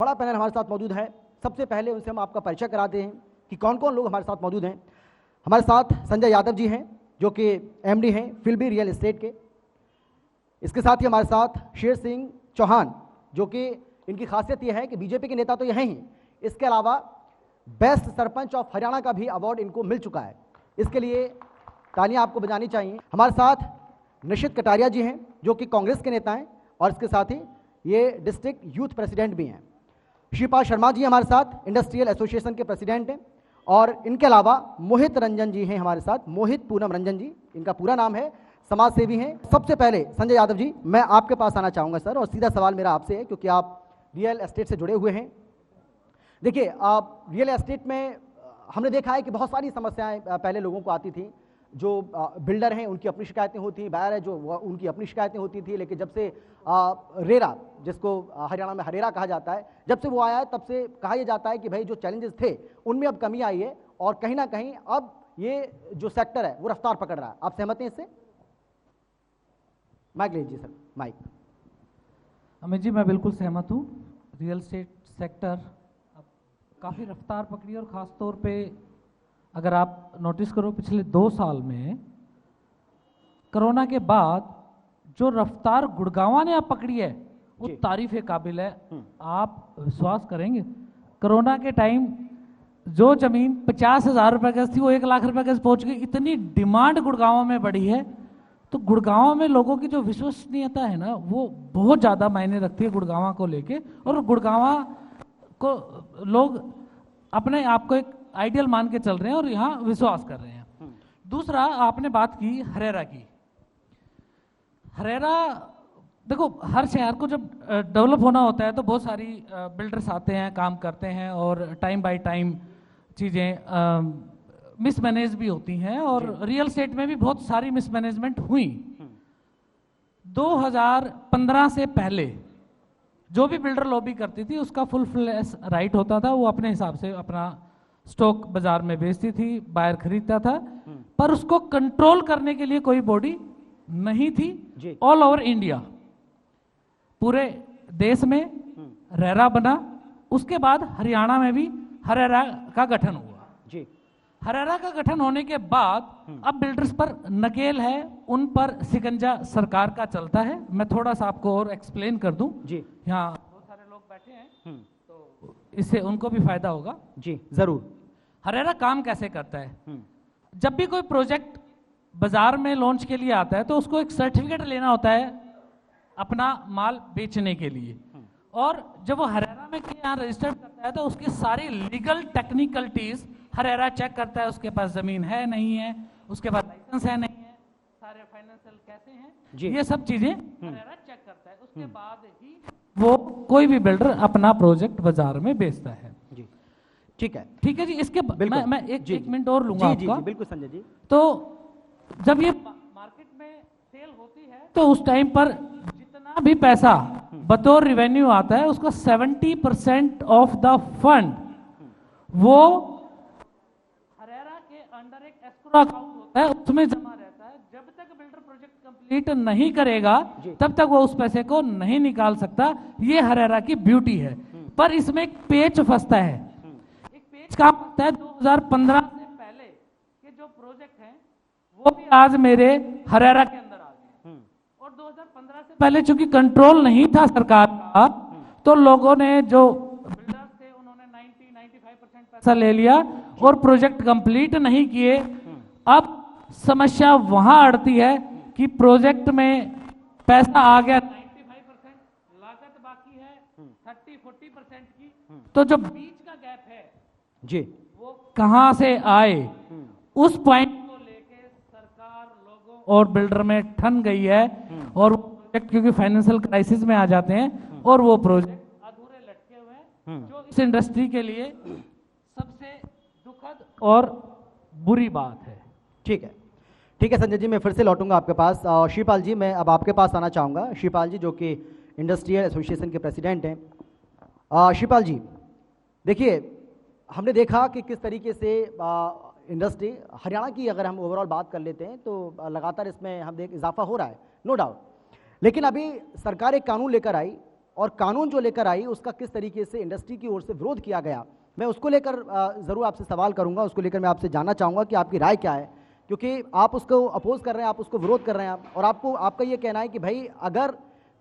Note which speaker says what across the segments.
Speaker 1: बड़ा पैनल हमारे साथ मौजूद है। सबसे पहले उनसे हम आपका परिचय कराते हैं कि कौन कौन लोग हमारे साथ मौजूद हैं। हमारे साथ संजय यादव जी हैं जो कि एमडी हैं फिल्बी रियल एस्टेट के। इसके साथ ही हमारे साथ शेर सिंह चौहान जो कि इनकी खासियत यह है कि बीजेपी के नेता तो यह हैं, इसके अलावा बेस्ट सरपंच ऑफ हरियाणा का भी अवार्ड इनको मिल चुका है। इसके लिए तालियां आपको बजानी चाहिए। हमारे साथ निशित कटारिया जी हैं जो कि कांग्रेस के नेता हैं और इसके साथ ही ये डिस्ट्रिक्ट यूथ प्रेसिडेंट भी हैं। शिवपाल शर्मा जी हमारे साथ इंडस्ट्रियल एसोसिएशन के प्रेसिडेंट हैं और इनके अलावा मोहित रंजन जी हैं हमारे साथ, मोहित पूनम रंजन जी इनका पूरा नाम है, समाज सेवी हैं। सबसे पहले संजय यादव जी मैं आपके पास आना चाहूँगा सर, और सीधा सवाल मेरा आपसे है क्योंकि आप रियल एस्टेट से जुड़े हुए हैं। देखिए आप रियल एस्टेट में हमने देखा है कि बहुत सारी समस्याएं पहले लोगों को आती थी। जो बिल्डर हैं उनकी अपनी शिकायतें होती, बायर है जो उनकी अपनी शिकायतें होती थी, लेकिन जब से रेरा, जिसको हरियाणा में हरेरा कहा जाता है, जब से वो आया है तब से कहा यह जाता है कि भाई जो चैलेंजेस थे उनमें अब कमी आई है और कहीं ना कहीं अब ये जो सेक्टर है वो रफ्तार पकड़ रहा है। आप सहमत हैं इससे? माइक लीजिए सर, माइक।
Speaker 2: अमित जी मैं बिल्कुल सहमत हूँ। रियल एस्टेट सेक्टर अब काफ़ी रफ्तार पकड़ी और ख़ास तौर पे अगर आप नोटिस करो पिछले 2 साल में कोरोना के बाद जो रफ्तार गुड़गांव ने अब पकड़ी है वो तारीफ काबिल है। आप विश्वास करेंगे कोरोना के टाइम जो जमीन 50,000 रुपये गज थी वो 1 लाख रुपये गज पहुंच गई। इतनी डिमांड गुड़गांव में बढ़ी है तो गुड़गांव में लोगों की जो विश्वसनीयता है ना वो बहुत ज़्यादा मायने रखती है गुड़गांव को लेके, और गुड़गांव को लोग अपने आप को एक आइडियल मान के चल रहे हैं और यहाँ विश्वास कर रहे हैं। दूसरा आपने बात की हरेरा की। हरेरा देखो हर शहर को जब डेवलप होना होता है तो बहुत सारी बिल्डर्स आते हैं, काम करते हैं और टाइम बाय टाइम चीज़ें मिसमैनेज भी होती हैं और रियल एस्टेट में भी बहुत सारी मिसमैनेजमेंट हुई। 2015 से पहले जो भी बिल्डर लॉबी करती थी उसका फुल फ्लैश राइट होता था, वो अपने हिसाब से अपना स्टॉक बाजार में बेचती थी, बायर खरीदता था, पर उसको कंट्रोल करने के लिए कोई बॉडी नहीं थी। ऑल ओवर इंडिया पूरे देश में रेरा बना, उसके बाद हरियाणा में भी हरेरा का गठन हुआ जी। हरेरा का गठन होने के बाद अब बिल्डर्स पर नकेल है, उन पर शिकंजा सरकार का चलता है। मैं थोड़ा सा आपको और एक्सप्लेन कर दूं जी। यहाँ बहुत सारे लोग बैठे हैं तो इससे उनको भी फायदा होगा जी। जरूर। हरेरा काम कैसे करता है, जब भी कोई प्रोजेक्ट बाजार में लॉन्च के लिए आता है तो उसको एक सर्टिफिकेट लेना होता है अपना माल बेचने के लिए, और जब वो हरेरा में यहाँ रजिस्टर्ड करता है तो उसकी सारी लीगल टेक्निकलिटीज हरेरा चेक करता है। उसके पास जमीन है नहीं है, उसके पास लाइसेंस है नहीं है, सारे फाइनेंशियल कैसे हैं, ये सब चीजें हरेरा चेक करता है। उसके बाद ही वो कोई भी बिल्डर अपना प्रोजेक्ट बाजार में बेचता है जी। ठीक है जी। इसके मैं एक मिनट और लूंगा आपका। बिल्कुल संजय जी। तो जब ये मार्केट में सेल होती है तो उस टाइम पर जितना भी पैसा बतौर रिवेन्यू आता है उसका 70% ऑफ द फंड वो हरेरा के अंडर एक एस्क्रो अकाउंट होता है, उसमें जमा रहता है। जब तक बिल्डर प्रोजेक्ट कंप्लीट नहीं करेगा तब तक वो उस पैसे को नहीं निकाल सकता। ये हरेरा की ब्यूटी है। पर इसमें एक पेच फंसता है। एक पेच काम करता है 2015 से पहले के जो प्रोजेक्ट हैं वो भी आज मेरे हरेरा के अंदर आ गए, और 2015 से पहले चूंकि कंट्रोल नहीं था सरकार का तो लोगों ने जो बिल्डर्स थे उन्होंने 90-95% पैसा ले लिया और प्रोजेक्ट कंप्लीट नहीं किए। अब समस्या वहां अड़ती है कि प्रोजेक्ट में पैसा आ गया 95%, लागत बाकी है 30-40% की, तो जो बीच का गैप है जी वो कहां से आए, उस पॉइंट को लेके सरकार लोगों और बिल्डर में ठन गई है और प्रोजेक्ट क्योंकि फाइनेंशियल क्राइसिस में आ जाते हैं और वो प्रोजेक्ट अधूरे लटके हुए हैं, जो इस इंडस्ट्री के लिए सबसे दुखद और बुरी बात है। ठीक है संजय जी, मैं फिर से लौटूंगा आपके पास। शिवपाल जी मैं अब आपके पास आना चाहूँगा। शिवपाल जी जो कि इंडस्ट्रियल एसोसिएशन के प्रेसिडेंट हैं। शिवपाल जी देखिए हमने देखा कि किस तरीके से इंडस्ट्री हरियाणा की अगर हम ओवरऑल बात कर लेते हैं तो लगातार इसमें हम इजाफा हो रहा है, नो डाउट। लेकिन अभी सरकार एक कानून लेकर आई
Speaker 1: और कानून जो लेकर आई उसका किस तरीके से इंडस्ट्री की ओर से विरोध किया गया, मैं उसको लेकर ज़रूर आपसे सवाल करूंगा, उसको लेकर मैं आपसे जानना चाहूँगा कि आपकी राय क्या है, क्योंकि आप उसको अपोज कर रहे हैं, आप उसको विरोध कर रहे हैं और आपको आपका ये कहना है कि भाई अगर,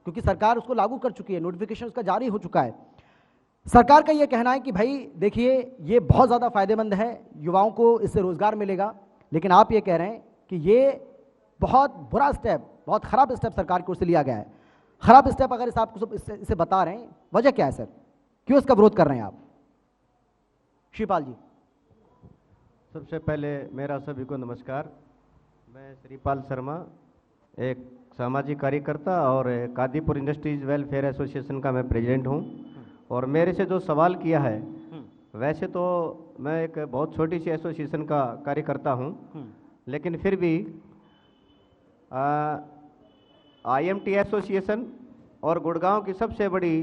Speaker 1: क्योंकि सरकार उसको लागू कर चुकी है, नोटिफिकेशन उसका जारी हो चुका है, सरकार का ये कहना है कि भाई देखिए ये बहुत ज़्यादा फायदेमंद है, युवाओं को इससे रोज़गार मिलेगा, लेकिन आप ये कह रहे हैं कि ये बहुत बुरा स्टेप, बहुत ख़राब स्टेप सरकार की ओर से लिया गया है। ख़राब स्टेप अगर इस आपको इसे बता रहे हैं, वजह क्या है सर, क्यों इसका विरोध कर रहे हैं आप? श्रीपाल जी।
Speaker 3: सबसे पहले मेरा सभी को नमस्कार। मैं श्रीपाल शर्मा, एक सामाजिक कार्यकर्ता और कादीपुर इंडस्ट्रीज वेलफेयर एसोसिएशन का मैं प्रेसिडेंट हूं। और मेरे से जो सवाल किया है, वैसे तो मैं एक बहुत छोटी सी एसोसिएशन का कार्यकर्ता हूं, लेकिन फिर भी IMT एसोसिएशन और गुड़गांव की सबसे बड़ी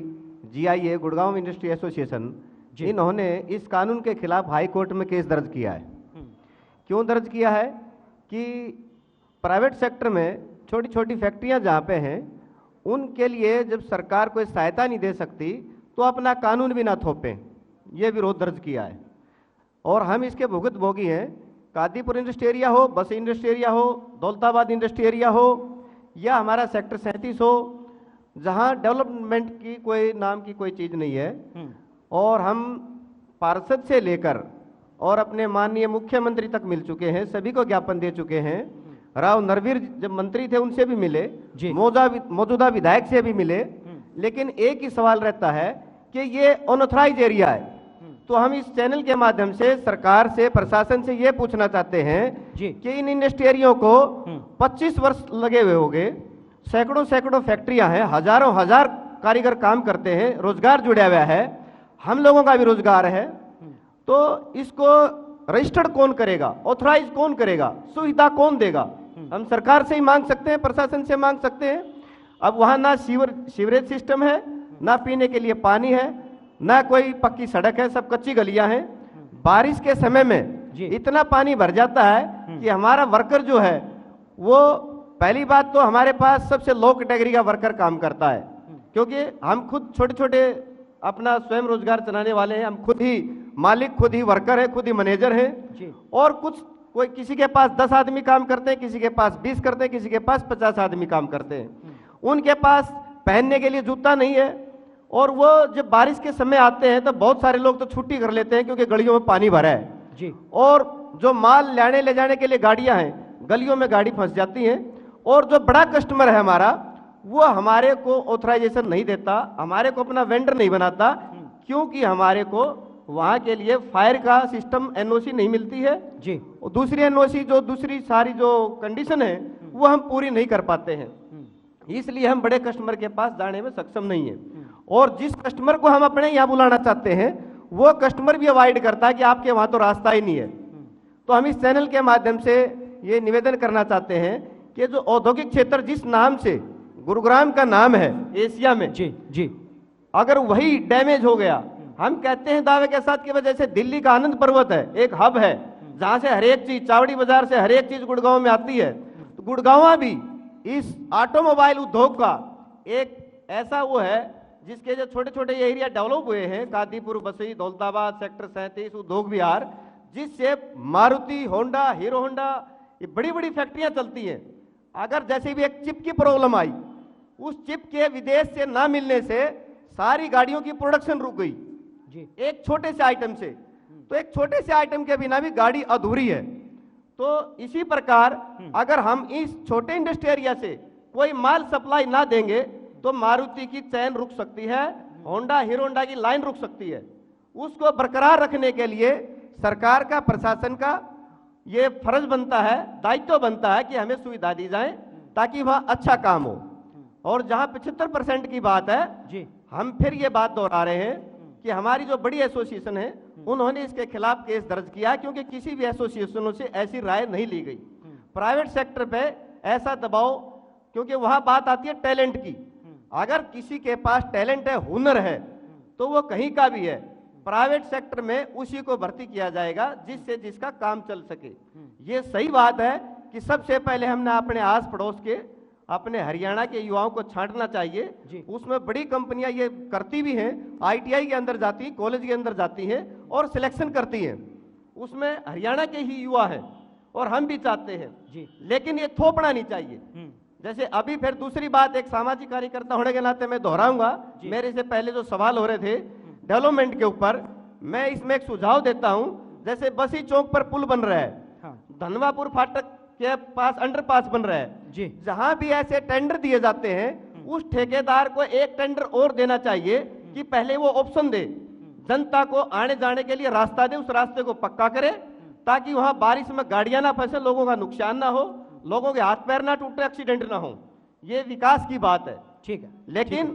Speaker 3: GIA गुड़गांव इंडस्ट्री एसोसिएशन, इन्होंने इस कानून के खिलाफ हाई कोर्ट में केस दर्ज किया है। क्यों दर्ज किया है कि प्राइवेट सेक्टर में छोटी छोटी फैक्ट्रियां जहां पे हैं, उनके लिए जब सरकार कोई सहायता नहीं दे सकती तो अपना कानून भी ना थोपें, ये विरोध दर्ज किया है। और हम इसके भुगत भोगी हैं। कादीपुर इंडस्ट्री एरिया हो, बसी इंडस्ट्री एरिया हो, दौलताबाद इंडस्ट्री एरिया हो, या हमारा सेक्टर 37 हो, जहां डेवलपमेंट की कोई नाम की कोई चीज़ नहीं है। और हम पार्षद से लेकर और अपने माननीय मुख्यमंत्री तक मिल चुके हैं, सभी को ज्ञापन दे चुके हैं। राव नरवीर जब मंत्री थे उनसे भी मिले, मौजूदा विधायक से भी मिले, लेकिन एक ही सवाल रहता है कि ये अनऑथराइज एरिया है। तो हम इस चैनल के माध्यम से सरकार से, प्रशासन से ये पूछना चाहते हैं कि इन इंडस्ट्रियों को 25 वर्ष लगे हुए होंगे, सैकड़ों सैकड़ों फैक्ट्रियां हैं, हजारों हजार कारीगर काम करते हैं, रोजगार जुड़ा हुआ है, हम लोगों का भी रोजगार है, तो इसको रजिस्टर्ड कौन करेगा, ऑथराइज कौन करेगा, सुविधा कौन देगा? हम सरकार से ही मांग सकते हैं, प्रशासन से मांग सकते हैं। अब वहां ना सीवरेज सिस्टम है, ना पीने के लिए पानी है, ना कोई पक्की सड़क है, सब कच्ची गलियां हैं। बारिश के समय में इतना पानी भर जाता है कि हमारा वर्कर जो है वो, पहली बात तो हमारे पास सबसे लो कैटेगरी का वर्कर काम करता है, क्योंकि हम खुद छोटे छोटे अपना स्वयं रोजगार चलाने वाले हैं, हम खुद ही मालिक, खुद ही वर्कर है, खुद ही मैनेजर हैं। और कोई किसी के पास 10 आदमी काम करते हैं, किसी के पास 20 करते हैं, किसी के पास 50 आदमी काम करते हैं। उनके पास पहनने के लिए जूता नहीं है, और वो जब बारिश के समय आते हैं तो बहुत सारे लोग तो छुट्टी कर लेते हैं क्योंकि गलियों में पानी भरा है। और जो माल लाने ले जाने के लिए गाड़ियां हैं, गलियों में गाड़ी फंस जाती है। और जो बड़ा कस्टमर है हमारा, वो हमारे को ऑथराइजेशन नहीं देता, हमारे को अपना वेंडर नहीं बनाता, क्योंकि हमारे को वहां के लिए फायर का सिस्टम NOC नहीं मिलती है जी। और दूसरी NOC जो दूसरी सारी जो कंडीशन है वो हम पूरी नहीं कर पाते हैं, इसलिए हम बड़े कस्टमर के पास जाने में सक्षम नहीं है। और जिस कस्टमर को हम अपने यहाँ बुलाना चाहते हैं, वो कस्टमर भी अवॉइड करता है कि आपके वहां तो रास्ता ही नहीं है। तो हम इस चैनल के माध्यम से ये निवेदन करना चाहते हैं कि जो औद्योगिक क्षेत्र जिस नाम से गुरुग्राम का नाम है एशिया में जी, अगर वही डैमेज हो गया, हम कहते हैं दावे के साथ कि वजह से दिल्ली का आनंद पर्वत है, एक हब है जहां से हर एक चीज, चावड़ी बाजार से हर एक चीज गुड़गांव में आती है। तो गुड़गांव भी इस ऑटोमोबाइल उद्योग का एक ऐसा वो है जिसके जो छोटे छोटे एरिया डेवलप हुए हैं, कादीपुर, बसई, दौलताबाद, सेक्टर 37, उद्योग विहार, जिससे मारुति, होंडा, हीरो होंडा, ये बड़ी बड़ी फैक्ट्रियां चलती हैं। अगर जैसे भी एक चिप की प्रॉब्लम आई, उस चिप के विदेश से ना मिलने से सारी गाड़ियों की प्रोडक्शन रुक गई जी, एक छोटे से आइटम से। तो एक छोटे से आइटम के बिना भी गाड़ी अधूरी है। तो इसी प्रकार अगर हम इस छोटे इंडस्ट्री एरिया से कोई माल सप्लाई ना देंगे तो मारुति की चैन रुक सकती है, होंडा, हीरो होंडा की लाइन रुक सकती है। उसको बरकरार रखने के लिए सरकार का, प्रशासन का ये फर्ज बनता है, दायित्व बनता है कि हमें सुविधा दी जाए ताकि वहां अच्छा काम हो। और जहां 75% की बात है जी, हम फिर ये बात दोहरा रहे हैं कि हमारी जो बड़ी एसोसिएशन है उन्होंने इसके खिलाफ केस दर्ज किया, क्योंकि किसी भी एसोसिएशनों से ऐसी राय नहीं ली गई। प्राइवेट सेक्टर पे ऐसा दबाव, क्योंकि वहां बात आती है टैलेंट की। अगर किसी के पास टैलेंट है, हुनर है, तो वो कहीं का भी है, प्राइवेट सेक्टर में उसी को भर्ती किया जाएगा जिससे जिसका काम चल सके। ये सही बात है कि सबसे पहले हमने अपने आस पड़ोस के अपने हरियाणा के युवाओं को छांटना
Speaker 1: जी।
Speaker 3: चाहिए। उसमें बड़ी कंपनियां ये करती भी हैं, आईटीआई के अंदर जाती, कॉलेज के अंदर जाती हैं और सिलेक्शन करती हैं। उसमें हरियाणा के ही युवा हैं और हम भी चाहते हैं
Speaker 1: जी।
Speaker 3: लेकिन ये थोपना नहीं चाहिए। जैसे अभी फिर दूसरी बात, एक सामाजिक कार्यकर्ता होने के नाते मैं दोहराऊंगा, मेरे से पहले जो सवाल हो रहे थे डेवलपमेंट के ऊपर, मैं इसमें एक सुझाव देता हूं। जैसे बसी चौक पर पुल बन रहा है, धनवापुर फाटक के पास अंडरपास बन रहा है
Speaker 1: जी।
Speaker 3: जहां भी ऐसे टेंडर दिए जाते हैं, उस ठेकेदार को एक टेंडर और देना चाहिए कि पहले वो ऑप्शन दे, जनता को आने जाने के लिए रास्ता दे, उस रास्ते को पक्का करे ताकि वहां बारिश में गाड़ियां ना फंसे, लोगों का नुकसान ना हो, लोगों के हाथ पैर ना टूटे, एक्सीडेंट ना हो। ये विकास की बात है।
Speaker 1: ठीक है।
Speaker 3: लेकिन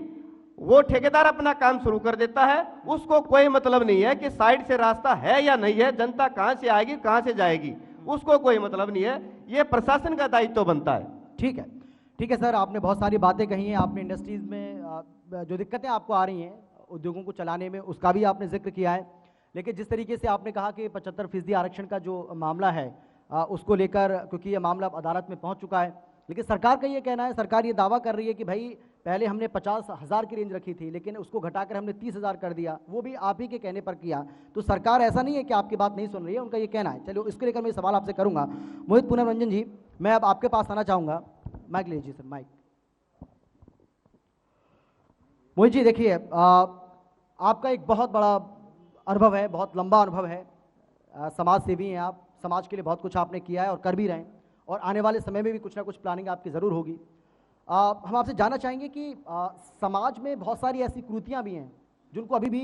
Speaker 3: वो ठेकेदार अपना काम शुरू कर देता है, उसको कोई मतलब नहीं है कि साइड से रास्ता है या नहीं है, जनता कहां से आएगी कहां से जाएगी, उसको कोई मतलब नहीं है। ये प्रशासन का दायित्व बनता है।
Speaker 1: ठीक है, ठीक है सर, आपने बहुत सारी बातें कही हैं। आपने इंडस्ट्रीज में जो दिक्कतें आपको आ रही हैं उद्योगों को चलाने में, उसका भी आपने जिक्र किया है। लेकिन जिस तरीके से आपने कहा कि 75% आरक्षण का जो मामला है उसको लेकर, क्योंकि ये मामला अब अदालत में पहुंच चुका है, लेकिन सरकार का ये कहना है, सरकार ये दावा कर रही है कि भाई पहले हमने 50,000 की रेंज रखी थी लेकिन उसको घटाकर हमने 30,000 कर दिया, वो भी आप ही के कहने पर किया। तो सरकार ऐसा नहीं है कि आपकी बात नहीं सुन रही है, उनका ये कहना है। चलो इसको लेकर मैं सवाल आपसे करूंगा। मोहित पुनर्रंजन जी, मैं अब आपके पास आना चाहूँगा। माइक लीजिए सर, माइक। मोहित जी देखिए, आपका एक बहुत बड़ा अनुभव है, बहुत लंबा अनुभव है, समाज सेवी हैं आप, समाज के लिए बहुत कुछ आपने किया है और कर भी रहे हैं, और आने वाले समय में भी कुछ ना कुछ प्लानिंग आपकी ज़रूर होगी। हम आपसे जानना चाहेंगे कि समाज में बहुत सारी ऐसी कुरीतियाँ भी हैं जिनको अभी भी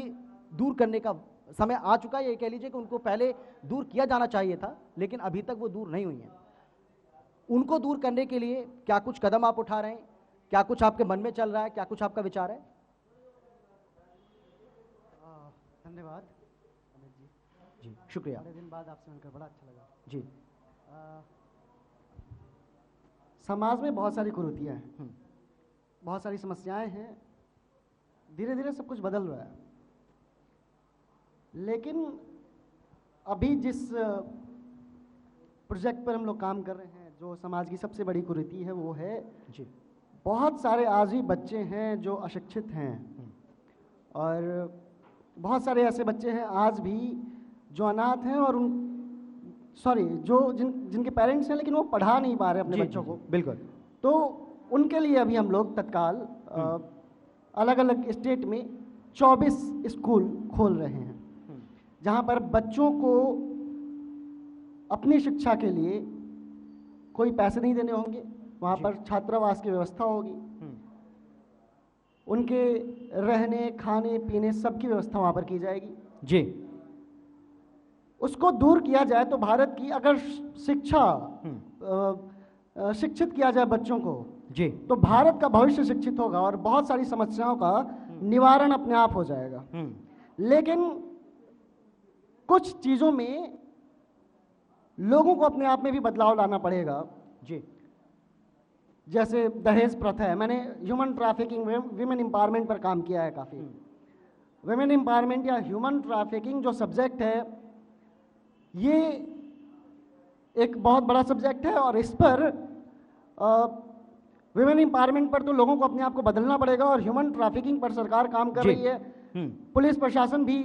Speaker 1: दूर करने का समय आ चुका है। ये कह लीजिए कि उनको पहले दूर किया जाना चाहिए था लेकिन अभी तक वो दूर नहीं हुई हैं। उनको दूर करने के लिए क्या कुछ कदम आप उठा रहे हैं? क्या कुछ आपके मन में चल रहा है? क्या कुछ आपका विचार है?
Speaker 4: धन्यवाद
Speaker 1: जी, शुक्रिया।
Speaker 4: बड़े दिन बाद आपसे मिलकर बड़ा अच्छा लगा
Speaker 1: जी।
Speaker 4: समाज में बहुत सारी कुरीतियाँ हैं, बहुत सारी समस्याएं हैं, धीरे धीरे सब कुछ बदल रहा है। लेकिन अभी जिस प्रोजेक्ट पर हम लोग काम कर रहे हैं, जो समाज की सबसे बड़ी कुरीति है, वो है
Speaker 1: जी,
Speaker 4: बहुत सारे आज भी बच्चे हैं जो अशिक्षित हैं, और बहुत सारे ऐसे बच्चे हैं आज भी जो अनाथ हैं और जिनके पेरेंट्स हैं लेकिन वो पढ़ा नहीं पा रहे अपने बच्चों को।
Speaker 1: बिल्कुल।
Speaker 4: तो उनके लिए अभी हम लोग तत्काल अलग अलग स्टेट में 24 स्कूल खोल रहे हैं जहाँ पर बच्चों को अपनी शिक्षा के लिए कोई पैसे नहीं देने होंगे। वहाँ पर छात्रावास की व्यवस्था होगी, उनके रहने खाने पीने सबकी व्यवस्था वहाँ पर की जाएगी।
Speaker 1: जी।
Speaker 4: उसको दूर किया जाए तो भारत की अगर शिक्षित किया जाए बच्चों को
Speaker 1: जी,
Speaker 4: तो भारत का भविष्य शिक्षित होगा और बहुत सारी समस्याओं का निवारण अपने आप हो जाएगा। लेकिन कुछ चीज़ों में लोगों को अपने आप में भी बदलाव लाना पड़ेगा।
Speaker 1: जी।
Speaker 4: जैसे दहेज प्रथा है, मैंने ह्यूमन ट्रैफिकिंग, विमेन एम्पावरमेंट पर काम किया है काफ़ी। विमेन एम्पावरमेंट या ह्यूमन ट्रैफिकिंग जो सब्जेक्ट है, ये एक बहुत बड़ा सब्जेक्ट है और इस पर विमेन एम्पावरमेंट पर तो लोगों को अपने आप को बदलना पड़ेगा और ह्यूमन ट्रैफिकिंग पर सरकार काम कर रही है, पुलिस प्रशासन भी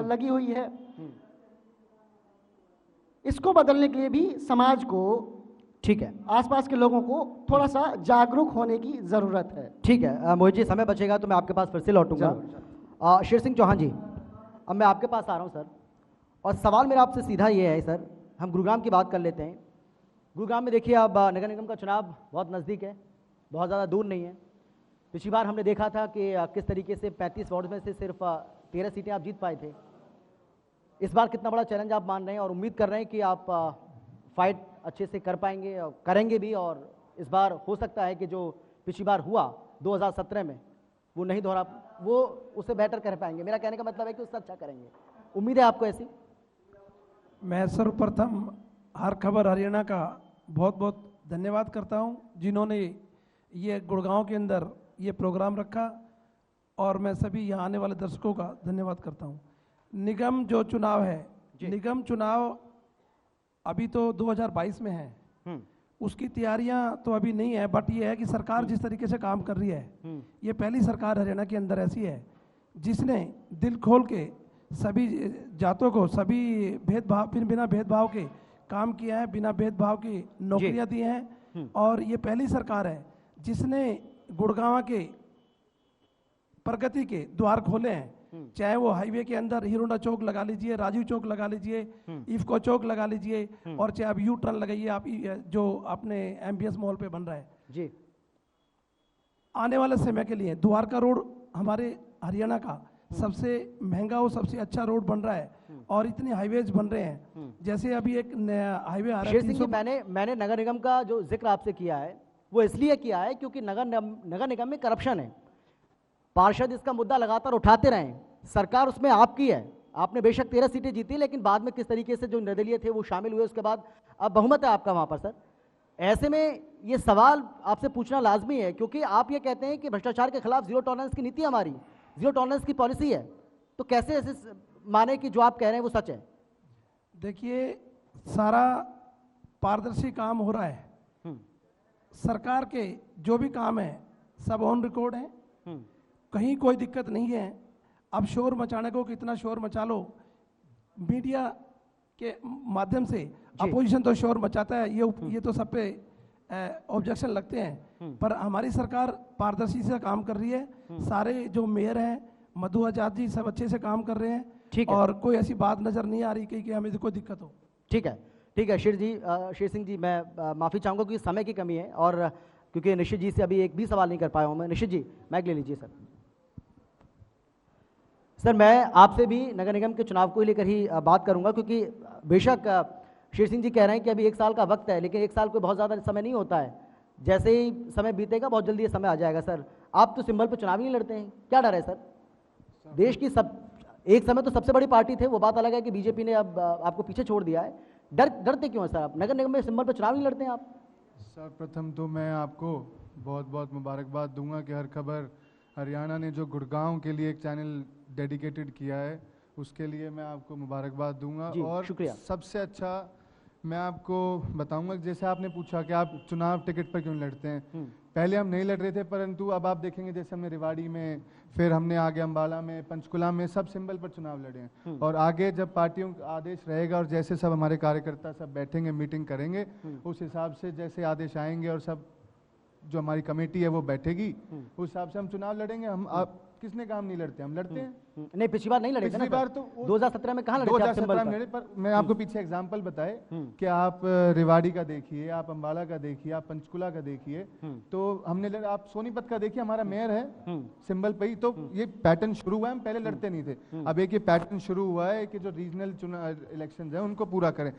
Speaker 4: लगी हुई है। इसको बदलने के लिए भी समाज को,
Speaker 1: ठीक है,
Speaker 4: आसपास के लोगों को थोड़ा सा जागरूक होने की ज़रूरत है।
Speaker 1: ठीक है मोहित जी, समय बचेगा तो मैं आपके पास फिर से लौटूंगा। शेर सिंह चौहान जी, अब मैं आपके पास आ रहा हूं सर, और सवाल मेरा आपसे सीधा ये है सर, हम गुरुग्राम की बात कर लेते हैं। गुरुग्राम में देखिए अब नगर निगम का चुनाव बहुत नज़दीक है, बहुत ज़्यादा दूर नहीं है। पिछली बार हमने देखा था कि किस तरीके से 35 वार्ड में से सिर्फ 13 सीटें आप जीत पाए थे। इस बार कितना बड़ा चैलेंज आप मान रहे हैं और उम्मीद कर रहे हैं कि आप फाइट अच्छे से कर पाएंगे और करेंगे भी, और इस बार हो सकता है कि जो पिछली बार हुआ 2017 में वो नहीं दोहरा, वो उससे बेहतर कर पाएंगे। मेरा कहने का मतलब है कि उससे अच्छा करेंगे। उम्मीद है आपको ऐसी?
Speaker 5: मैं सर्वप्रथम हर खबर हरियाणा का बहुत बहुत धन्यवाद करता हूं, जिन्होंने ये गुड़गांव के अंदर ये प्रोग्राम रखा, और मैं सभी यहाँ आने वाले दर्शकों का धन्यवाद करता हूं। निगम जो चुनाव है, निगम चुनाव अभी तो 2022 में है, उसकी तैयारियां तो अभी नहीं है, बट ये है कि सरकार जिस तरीके से काम कर रही है, ये पहली सरकार हरियाणा के अंदर ऐसी है जिसने दिल खोल के सभी जातों को, सभी भेदभाव, बिना भेदभाव के काम किया है, बिना भेदभाव के नौकरियां दी हैं। और ये पहली सरकार है जिसने गुड़गांव के प्रगति के द्वार खोले हैं, चाहे वो हाईवे के अंदर हीरोडा चौक लगा लीजिए, राजीव चौक लगा लीजिए, इफ्को चौक लगा लीजिए, और चाहे आप यू टर्न लगाइए, आप जो अपने एमबीएस मॉल पे बन रहा है
Speaker 1: जी।
Speaker 5: आने वाले समय के लिए द्वारका रोड हमारे हरियाणा का सबसे महंगा और सबसे अच्छा रोड बन रहा है, और इतने हाईवेज बन रहे हैं। जैसे अभी एक नया हाईवे आ रहा
Speaker 1: शेर
Speaker 5: है
Speaker 1: सिंह जी, मैंने नगर निगम का जो जिक्र आपसे किया है वो इसलिए किया है क्योंकि नगर निगम में करप्शन है। पार्षद इसका मुद्दा लगातार उठाते रहे, सरकार उसमें आपकी है, आपने बेशक 13 सीटें जीती, लेकिन बाद में किस तरीके से जो निर्दलीय थे वो शामिल हुए, उसके बाद अब बहुमत है आपका वहां पर सर। ऐसे में ये सवाल आपसे पूछना लाजमी है, क्योंकि आप ये कहते हैं कि भ्रष्टाचार के खिलाफ जीरो टॉलरेंस की नीति हमारी, जीरो टॉलरेंस की पॉलिसी है, तो कैसे ऐसे माने कि जो आप कह रहे हैं वो सच है?
Speaker 5: देखिए, सारा पारदर्शी काम हो रहा है, सरकार के जो भी काम है सब ऑन रिकॉर्ड है, कहीं कोई दिक्कत नहीं है। अब शोर मचाने को कितना शोर मचा लो, मीडिया के माध्यम से अपोजिशन तो शोर मचाता है, ये तो सब पे ऑब्जेक्शन लगते हैं, पर हमारी सरकार पारदर्शी से काम कर रही है। सारे जो मेयर हैं, मधु आजाद जी, सब अच्छे से काम कर रहे हैं, और कोई ऐसी बात नजर नहीं आ रही कि हमें कोई दिक्कत हो।
Speaker 1: ठीक है, ठीक है शेर सिंह जी, मैं माफ़ी चाहूँगा क्योंकि समय की कमी है, और क्योंकि निश्चित जी से अभी एक भी सवाल नहीं कर पाया हूँ मैं। निश्चित जी, माइक ले लीजिए सर। सर, मैं आपसे भी नगर निगम के चुनाव को लेकर ही बात करूंगा, क्योंकि बेशक शेर सिंह जी कह रहे हैं कि अभी 1 साल का वक्त है, लेकिन 1 साल कोई बहुत ज़्यादा समय नहीं होता है, जैसे ही समय बीतेगा बहुत जल्दी ये समय आ जाएगा। सर, आप तो सिंबल पर चुनाव ही नहीं लड़ते हैं, क्या डर है सर? देश की एक समय तो सबसे बड़ी पार्टी थे, वो बात अलग है कि बीजेपी ने अब आपको पीछे छोड़ दिया है, डरते क्यों है सर आप? नगर निगम में सिंबल पर चुनाव नहीं लड़ते हैं आप?
Speaker 6: सर्वप्रथम तो मैं आपको बहुत बहुत मुबारकबाद दूंगा कि हर खबर हरियाणा ने जो गुड़गांव के लिए एक चैनल डेडिकेटेड किया है, उसके लिए मैं आपको मुबारकबाद दूंगा। और
Speaker 1: शुक्रिया।
Speaker 6: सबसे अच्छा मैं आपको बताऊंगा, जैसे आपने पूछा कि आप चुनाव टिकट पर क्यों लड़ते हैं, पहले हम नहीं लड़ रहे थे, परंतु अब आप देखेंगे जैसे हमने रेवाड़ी में, फिर हमने आगे अम्बाला में, पंचकुला में, सब सिंबल पर चुनाव लड़े हैं। और आगे जब पार्टियों का आदेश रहेगा और जैसे सब हमारे कार्यकर्ता सब बैठेंगे, मीटिंग करेंगे, उस हिसाब से जैसे आदेश आएंगे और सब जो हमारी कमेटी है वो बैठेगी, उस हिसाब से हम चुनाव लड़ेंगे। हम आप किसने काम नहीं लड़ते, हम लड़ते हैं।
Speaker 1: नहीं, पिछली बार नहीं लड़े थे ना,
Speaker 6: पिछली बार तो
Speaker 1: 2017 में कहाँ लड़े थे आप सिंबल
Speaker 6: 2017 में
Speaker 1: पर?
Speaker 6: लड़े, पर मैं आपको पीछे एग्जांपल बताए कि आप रेवाड़ी का देखिए, आप अंबाला का देखिए, आप पंचकुला का देखिए, तो हमने आप सोनीपत का देखिए, हमारा मेयर है सिंबल पे ही, तो ये पैटर्न शुरू हुआ है, हम पहले लड़ते नहीं थे। अब एक ये पैटर्न शुरू हुआ है कि जो रीजनल इलेक्शन है उनको पूरा करें।